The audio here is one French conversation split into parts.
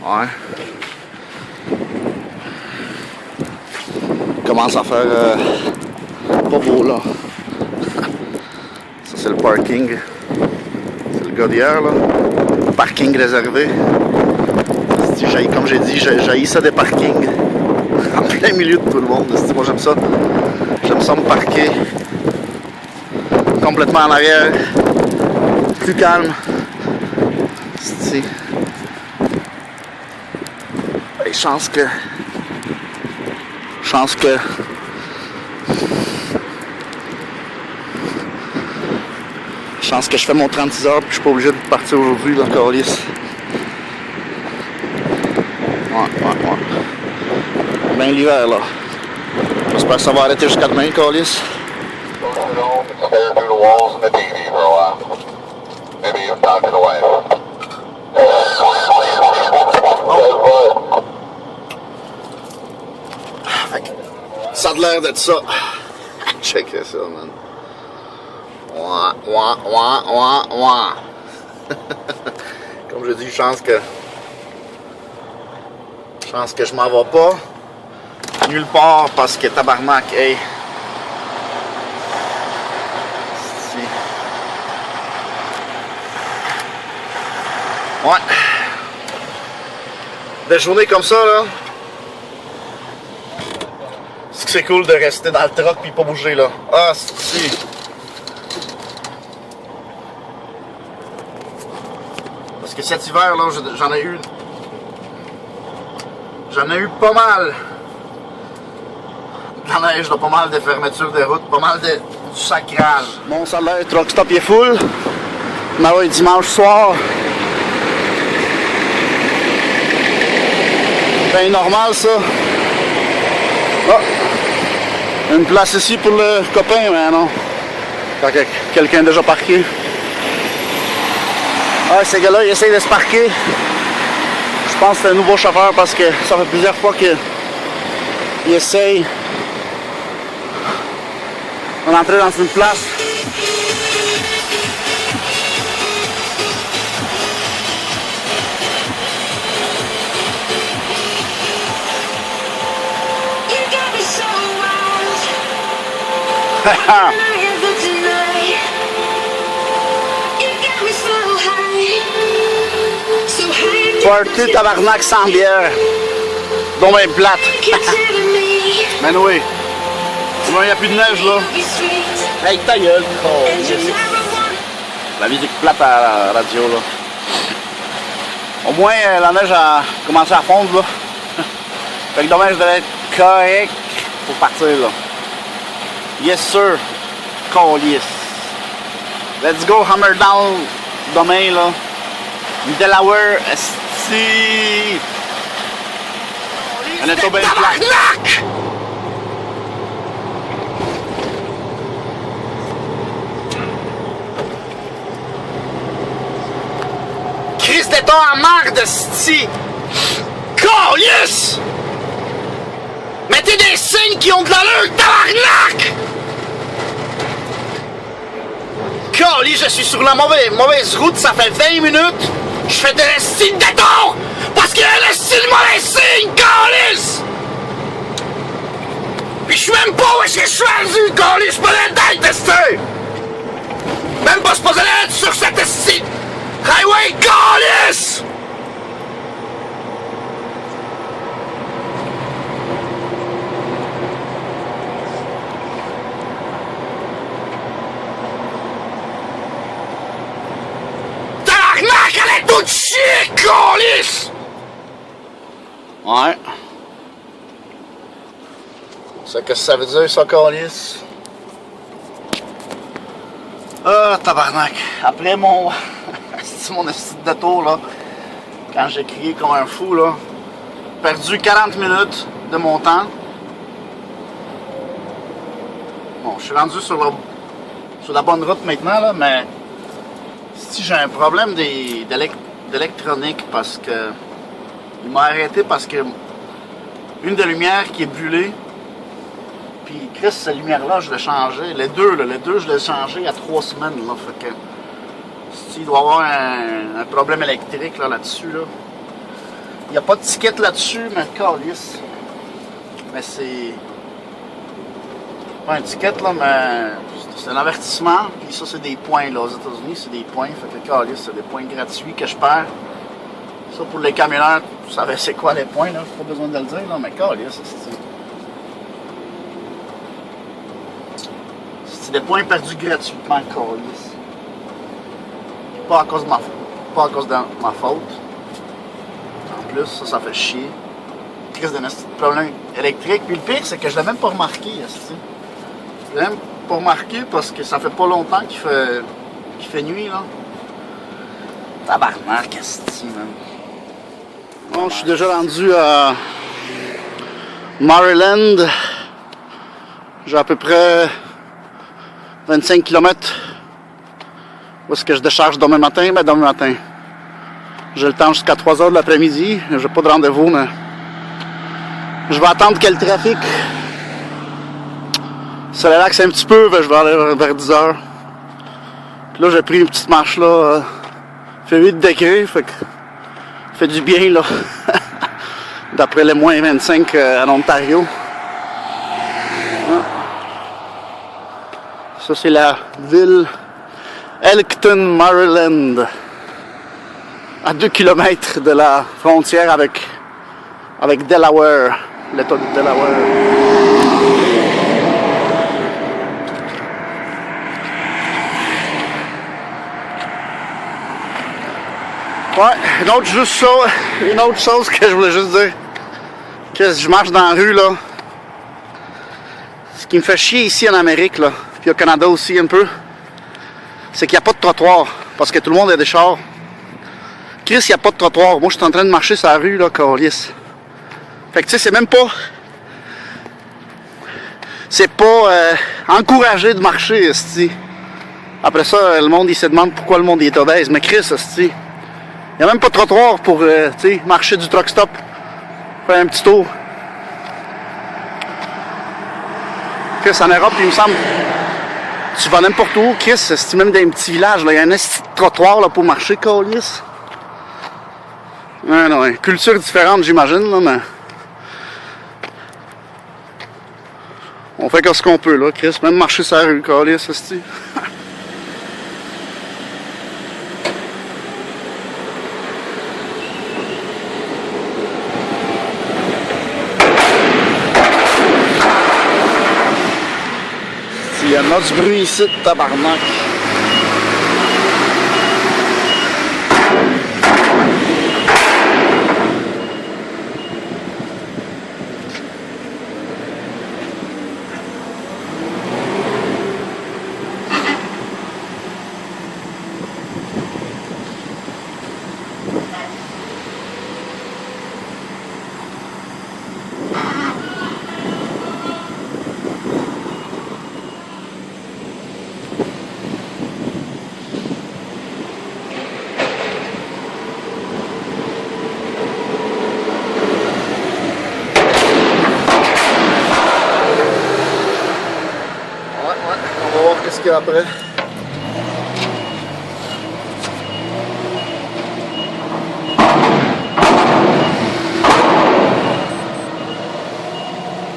Ouais. Commence à faire pas beau là. Ça c'est le parking. C'est le gars d'hier là. Parking réservé. Comme j'ai dit, j'haïs ça des parkings. En plein milieu de tout le monde. Moi j'aime ça. J'aime ça me parquer. Complètement en arrière. Plus calme. C'est... Hey, chance que je fais mon 36 heures et que je suis pas obligé de partir aujourd'hui là, câlisse. Ouais. Ben l'hiver là. J'espère que ça va arrêter jusqu'à demain, câlisse. Ça a l'air d'être ça. Checkez ça, man. Ouais. Comme je dis, chance que je m'en vais pas nulle part parce que tabarnak, hey. Ouais. Des journées comme ça, là. C'est cool de rester dans le truck puis pas bouger, là. Ah, si. Parce que cet hiver, là, j'en ai eu pas mal de la neige, là, pas mal de fermetures de route, pas mal de du sacrage. Mon salaire, truck stop est full. Mais oui, dimanche soir. Ben normal ça. Oh. Une place ici pour le copain, mais non. Quand quelqu'un est déjà parqué. Ah, ces gars-là, ils essayent de se parquer. Je pense que c'est un nouveau chauffeur parce que ça fait plusieurs fois qu'ils essayent d'entrer dans une place. Party tabarnak sans bière. Donc ben plate. Ben oui. Il n'y a plus de neige là. Hey ta gueule. Oh, la musique plate à la radio là. Au moins la neige a commencé à fondre là. Fait que demain je devais être correct pour partir là. Yes sir. Call yes. Let's go hammer down demain là. Delaware, si. On est au bien plat. Christ de ton en marde, sti. Calice! Mettez des signes qui ont de l'allure, tabarnak! Calice, je suis sur la mauvaise route, ça fait 20 minutes. Je fais de l'estime de détour parce qu'il y a l'estime de mauvais signe, calice! Puis je suis même pas où est-ce que je suis rendu, calice, je suis pas dans le testé! Même pas supposé être sur cette estime! Highway, calice! Elle est toute chier, calice! Ouais. C'est que ça veut dire, ça, calice? Ah, tabarnak. Après mon estime de tour, là, quand j'ai crié comme un fou, là, perdu 40 minutes de mon temps. Bon, je suis rendu sur la bonne route maintenant, là, mais si j'ai un problème d'électronique parce que il m'a arrêté parce que une des lumières qui est brûlée, puis Chris, cette lumière-là, je l'ai changée. Les deux, je l'ai changé il y a 3 semaines, là, fait que il doit y avoir un problème électrique là-dessus, là. Il n'y a pas de ticket là-dessus, mais calisse. Mais c'est... Pas un ticket, là, mais c'est un avertissement. Puis ça, c'est des points, là. Aux États-Unis, c'est des points. Fait que calisse, c'est des points gratuits que je perds. Ça, pour les camionneurs, vous savez c'est quoi les points, là. Pas besoin de le dire, là, mais calisse, c'est des points perdus gratuitement, calisse. Pas à cause de ma faute. Pas à cause de ma faute. En plus, ça fait chier. Crise de problème électrique. Puis le pire, c'est que je l'ai même pas remarqué, esti. Je l'ai même pas remarqué parce que ça fait pas longtemps qu'il fait nuit, là. Tabarnak, esti, man. Bon, je suis déjà rendu à Maryland. J'ai à peu près 25 km. Où est-ce que je décharge demain matin? Ben demain matin. J'ai le temps jusqu'à 3 h de l'après-midi. J'ai pas de rendez-vous, mais je vais attendre que le trafic se relaxe un petit peu. Ben je vais aller vers 10 h. Puis là, j'ai pris une petite marche là. Fait 8 degrés. Fait du bien là. D'après les moins 25 en Ontario. Ça, c'est la ville Elkton, Maryland, à 2 km de la frontière avec Delaware, l'État de Delaware. Ouais, une autre chose que je voulais juste dire, que je marche dans la rue là, ce qui me fait chier ici en Amérique là, puis au Canada aussi un peu, c'est qu'il n'y a pas de trottoir, parce que tout le monde a des chars. Chris, il n'y a pas de trottoir. Moi, je suis en train de marcher sur la rue, là, câlisse. Fait que, tu sais, c'est même pas... C'est pas encouragé de marcher, esti. Après ça, le monde, il se demande pourquoi le monde est obèse. Mais Chris, esti, il n'y a même pas de trottoir pour, tu sais, marcher du truck stop. Faire un petit tour. Chris, en Europe, il me semble... Tu vas n'importe où, Chris, c'est même dans un petit village, il y a un petit trottoir là, pour marcher, câlisse. Ouais, non, une culture différente, j'imagine, là, mais... On fait ce qu'on peut, là, Chris, même marcher sur la rue, câlisse, c'est-tu. Il y en a du bruit ici, tabarnak. Qu'est-ce qu'il y a après?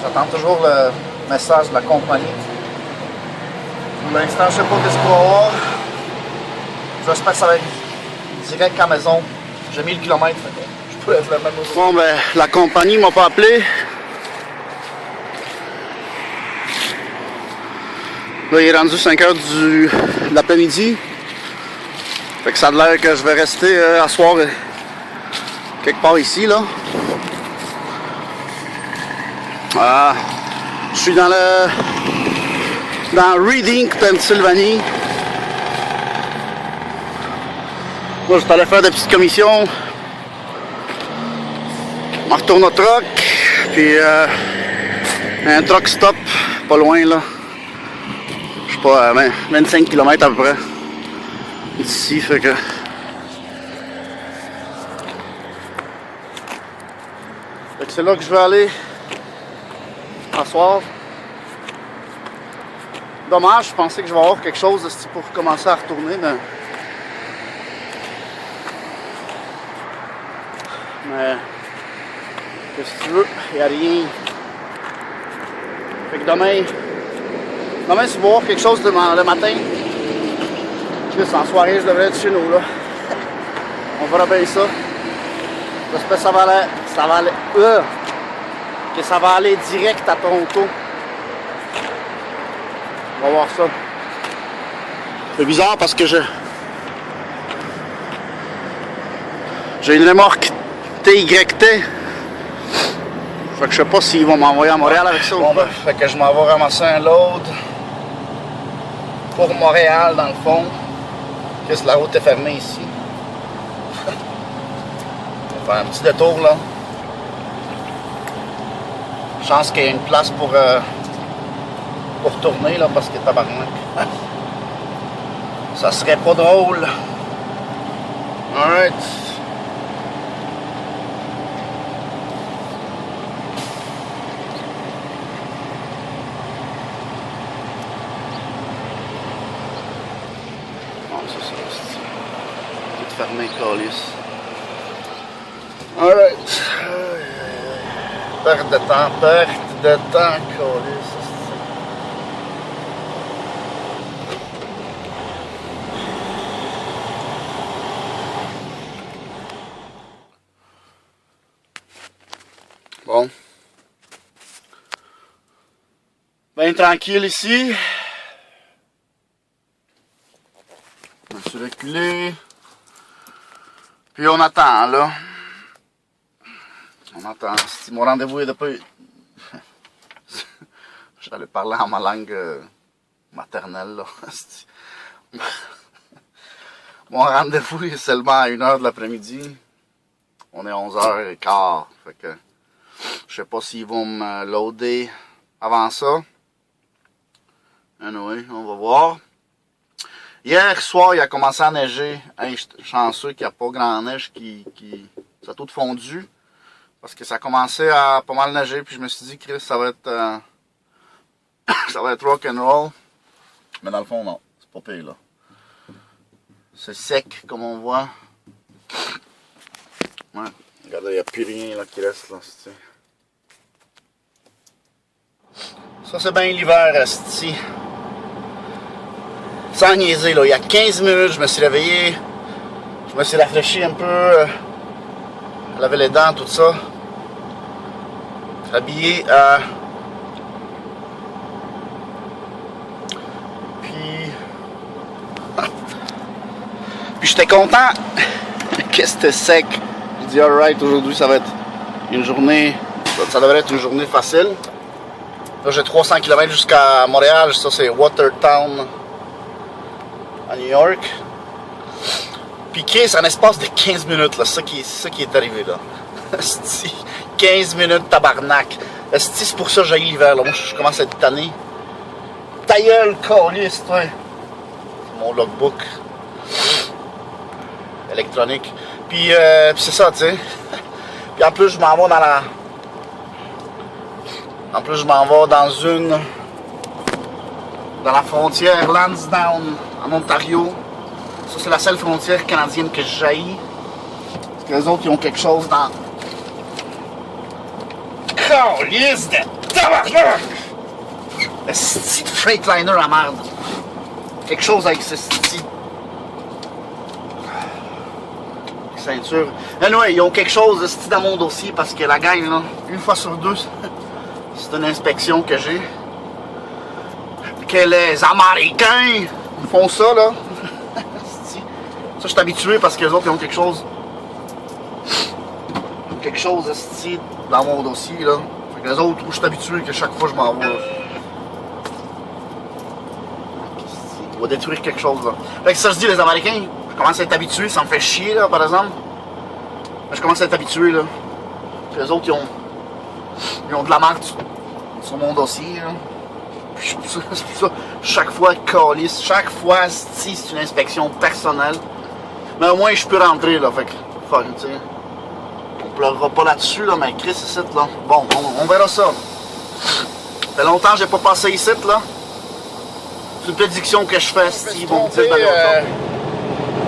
J'attends toujours le message de la compagnie. Pour l'instant, je sais pas ce qu'il va y avoir. J'espère que ça va être direct à la maison. J'ai mis le kilomètre, je peux être le même aujourd'hui. Bon, ben, la compagnie m'a pas appelé. Là, il est rendu 5 h de l'après-midi. Fait que ça a l'air que je vais rester à soir quelque part ici, là. Ah, je suis dans Reading, Pennsylvanie. Moi, je suis allé faire des petites commissions. Je retourne au truck. Puis un truck stop, pas loin, là. Pas 25 km à peu près d'ici, fait que c'est là que je vais aller à soir. Dommage, je pensais que je vais avoir quelque chose pour commencer à retourner, mais Qu'est-ce que tu veux? Y'a rien. Fait que demain soir, quelque chose le matin. Juste en soirée, je devrais être chez nous là. On verra bien ça. J'espère que ça va aller direct à Toronto. On va voir ça. C'est bizarre parce que j'ai une remorque TYT. Fait que je sais pas s'ils vont m'envoyer à Montréal avec ça. Bon, fait que je m'en vais ramasser un load pour Montréal dans le fond. Qu'est-ce que la route est fermée ici. On va faire un petit détour là. Chance qu'il y ait une place pour tourner là parce que tabarnak. Ça serait pas drôle. Alright. Non, c'est ça. Tout fermé, calice. Alright. Perte de temps, calice. Bon. Ben tranquille ici. Je me suis reculé. Puis on attend là. On attend. Si mon rendez-vous est depuis. J'allais parler en ma langue maternelle là. Mon rendez-vous est seulement à 1h de l'après-midi. On est 11h15. Fait que je sais pas s'ils vont me loader avant ça. Anyway, on va voir. Hier soir, il a commencé à neiger. Hey, je suis chanceux qu'il n'y a pas grand neige ça a tout fondu. Parce que ça a commencé à pas mal neiger. Puis je me suis dit, Chris, ça va être ça va être rock and roll. Mais dans le fond, non. C'est pas pire là. C'est sec comme on voit. Ouais. Regardez, il n'y a plus rien là, qui reste là. C'ti. Ça c'est bien l'hiver, esti. Sans niaiser là, il y a 15 minutes, je me suis réveillé. Je me suis rafraîchi un peu. Lavé les dents, tout ça. Habillé. Puis j'étais content que c'était sec. Je dis alright, aujourd'hui ça va être une journée. Ça devrait être une journée facile. Là j'ai 300 km jusqu'à Montréal. Ça c'est Watertown à New York. Puis Chris, en espace de 15 minutes, là, c'est ça qui est arrivé là. 15 minutes tabarnak. C'est pour ça que j'ai l'hiver là. Moi je commence à être tanné. Ta gueule, câlisse, toi. C'est mon logbook électronique. Puis c'est ça, tu sais. Puis en plus je m'en vais dans la. En plus je m'en vais dans la frontière Lansdowne en Ontario. Ça c'est la seule frontière canadienne que j'haïs. Parce que les autres ils ont quelque chose dans. Câlisse de tabarnak! Le style de Freightliner à merde. Quelque chose avec ce style. Ceinture. Anyway, ils ont quelque chose de style dans mon dossier parce que la gang, là, une fois sur deux, c'est une inspection que j'ai. Que les Américains font ça, là. Ça, je suis habitué parce que les autres, ils ont quelque chose. Quelque chose de style dans mon dossier, là. Fait que les autres, je suis habitué que chaque fois je m'en vais. On va détruire quelque chose là. Fait que ça je dis les Américains, je commence à être habitué, ça me fait chier là par exemple. Mais je commence à être habitué là. Puis les autres ils ont de la marque sur mon dossier là. Puis c'est pour ça, chaque fois calice, chaque fois c'est une inspection personnelle. Mais au moins je peux rentrer là, fait que fuck, tu sais. On pleurera pas là-dessus là, mais Chris ici là. Bon, on verra ça. Ça fait longtemps que j'ai pas passé ici là. C'est une prédiction que je fais, si ils vont me dire d'aller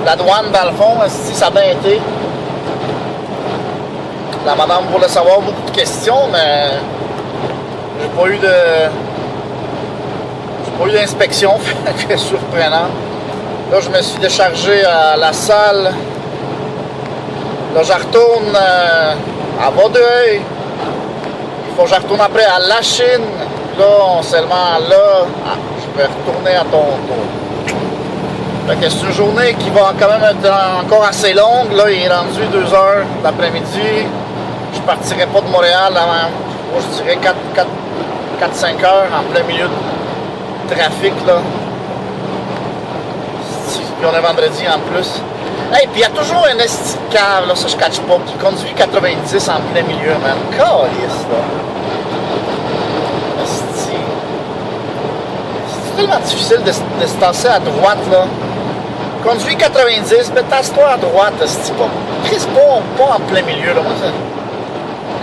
la douane dans le fond, si ça a bien été. La madame voulait savoir beaucoup de questions, mais j'ai pas eu d'inspection, fait surprenant. Là, je me suis déchargé à la salle. Là, je retourne à Vaudreuil. Il faut que je retourne après à La Chine. Là, seulement là, je vais retourner à Toronto. Fait que c'est une journée qui va quand même être encore assez longue. Là, il est rendu 2 heures l'après-midi. Je partirai pas de Montréal avant, moi, je dirais 4-5 heures en plein milieu de trafic. Là. Puis on est vendredi en plus. Hey, puis il y a toujours un esti de cave, là, ça je catch pas, qui conduit 90 en plein milieu, man. Calisse, là. Esti. C'est tellement difficile de se tasser à droite, là. Conduis 90, mais tasse-toi à droite, esti. Pas en plein milieu, là. Moi, c'est...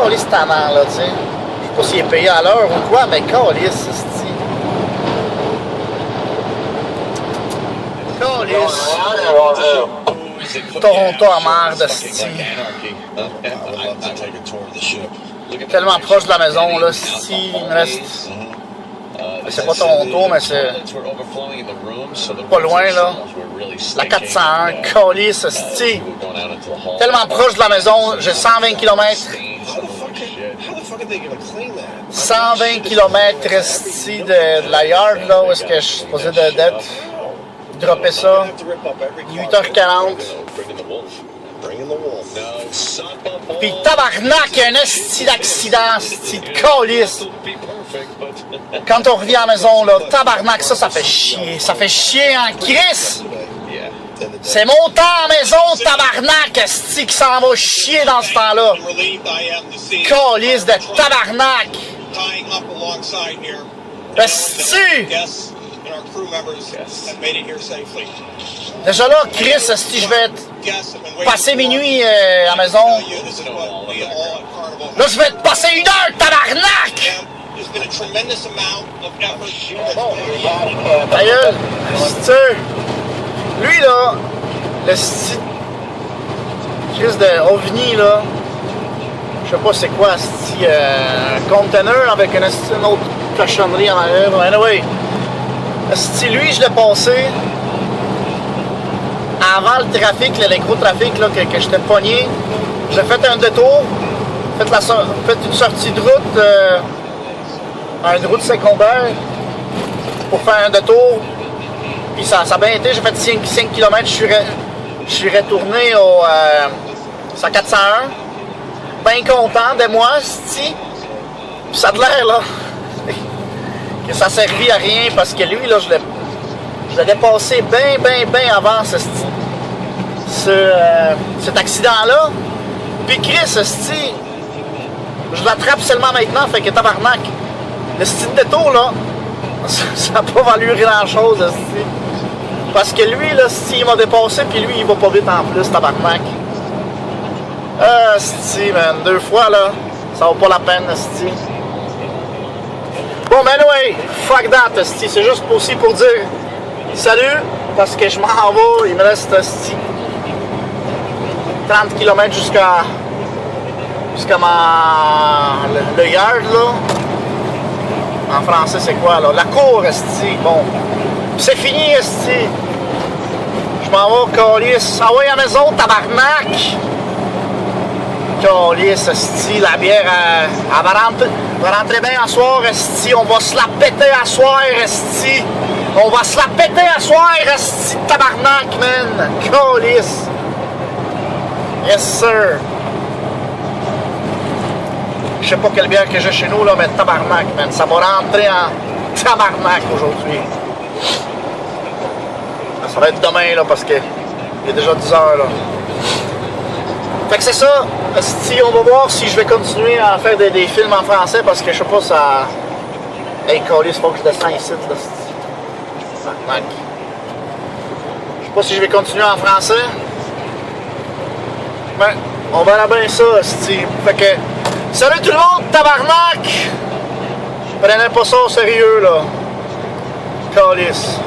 Calisse tannant, là, tu sais. Je sais pas s'il est payé à l'heure ou quoi, mais calisse, esti. Calisse. Toronto à merde, esti. Tellement proche de la maison, là, si il me reste... C'est pas Toronto, mais c'est pas loin, là. La 401, calisse, esti. Tellement proche de la maison, j'ai 120 km. 120 km esti de la yard, là, où est-ce que je suis supposé d'être. Dropper ça. 8h40. Pis tabarnak, un esti d'accident, esti de calisse. Quand on revient à la maison, là, tabarnak, ça fait chier. Ça fait chier en crise. C'est mon temps à la maison, tabarnak, esti, qui s'en va chier dans ce temps-là. Calisse de tabarnak. Esti. Déjà là, Chris, si je vais passer minuit à la maison, là je vais te passer 1 heure, tabarnak! Ta gueule, lui là, le style Chris de OVNI là, je sais pas c'est quoi, c'est un container avec une autre cochonnerie en arrière, anyway. Lui, je l'ai passé avant le trafic, le gros trafic là, que j'étais pogné. J'ai fait un détour, fait une sortie de route, une route secondaire pour faire un détour. Puis ça a bien été, j'ai fait 5 km, je suis retourné au 401. Bien content de moi, c'ti. Puis ça a de l'air là. Que ça servi à rien parce que lui, là, je l'ai dépassé bien avant cet accident-là. Puis Chris, esti, je l'attrape seulement maintenant, fait que tabarnak. Le style de détour, là, ça n'a pas valu grand-chose, esti. Parce que lui, là, esti, il m'a dépassé, puis lui, il va pas vite en plus, tabarnak. Esti, man, 2 fois, là, ça vaut pas la peine, esti. Bon, ben anyway, fuck that, esti. C'est juste aussi pour dire salut, parce que je m'en vais, il me reste esti, 30 km jusqu'à le yard, là. En français, c'est quoi, là? La cour, esti. Bon, c'est fini, esti. Je m'en vais, calice. Ah ouais, à la maison, tabarnak! Calice, esti, la bière, elle va rentrer bien à soir, esti. On va se la péter à soir, esti. On va se la péter à soir, esti, tabarnak, man. Calice. Yes, sir. Je sais pas quelle bière que j'ai chez nous, là, mais tabarnak, man. Ça va rentrer en tabarnak aujourd'hui. Ça va être demain, là, parce que il est déjà 10 heures, là. Fait que c'est ça. Si on va voir si je vais continuer à faire des films en français parce que je sais pas ça. Hey Colis, faut que je descends ici là. Je sais pas si je vais continuer en français. Mais on verra bien ça, Steve. Fait que. Salut tout le monde, tabarnak! Prenez pas ça au sérieux là. Colis.